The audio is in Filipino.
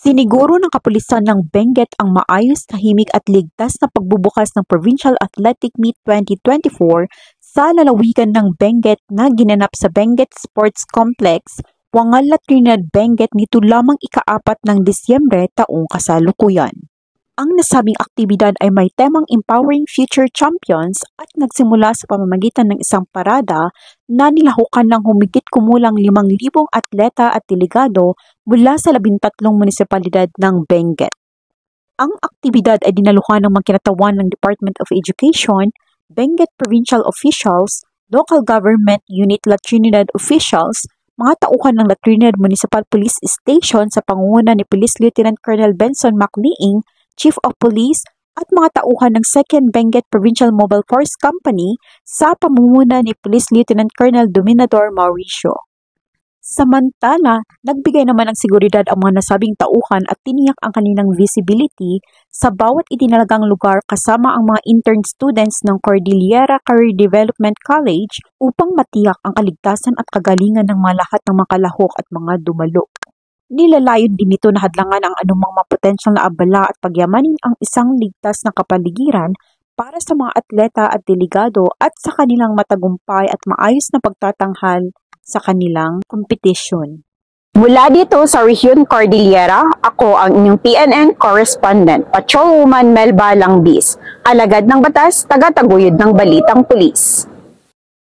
Siniguro ng kapulisan ng Benguet ang maayos, tahimik at ligtas na pagbubukas ng Provincial Athletic Meet 2024 sa lalawigan ng Benguet na ginanap sa Benguet Sports Complex, Wangalla, Trinidad, Benguet nito lamang ika-4 ng Disyembre taong kasalukuyan. Ang nasabing aktibidad ay may temang Empowering Future Champions at nagsimula sa pamamagitan ng isang parada na nilahukan ng humigit kumulang 5,000 atleta at delegado mula sa 13 munisipalidad ng Benguet. Ang aktibidad ay dinaluhan ng magkinatawan ng Department of Education, Benguet Provincial Officials, Local Government Unit La Trinidad Officials, mga tauhan ng La Trinidad Municipal Police Station sa pangunguna ni Police Lieutenant Colonel Benson Macleing, Chief of Police, at mga tauhan ng 2nd Benguet Provincial Mobile Force Company sa pamumuno ni Police Lieutenant Colonel Dominador Mauricio. Samantala, nagbigay naman ng seguridad ang mga nasabing tauhan at tiniyak ang kanilang visibility sa bawat itinalagang lugar kasama ang mga intern students ng Cordillera Career Development College upang matiyak ang kaligtasan at kagalingan ng mga lahat ng mga kalahok at mga dumalo. Nilalayon din nito na hadlangan ang anumang mapotensyal na abala at pagyamanin ang isang ligtas na kapaligiran para sa mga atleta at delegado at sa kanilang matagumpay at maayos na pagtatanghal sa kanilang kompetisyon. Mula dito sa Rehiyon Cordillera, ako ang inyong PNN correspondent, Patrolwoman Melba Langbis, alagad ng batas, taga-taguyod ng Balitang Pulis.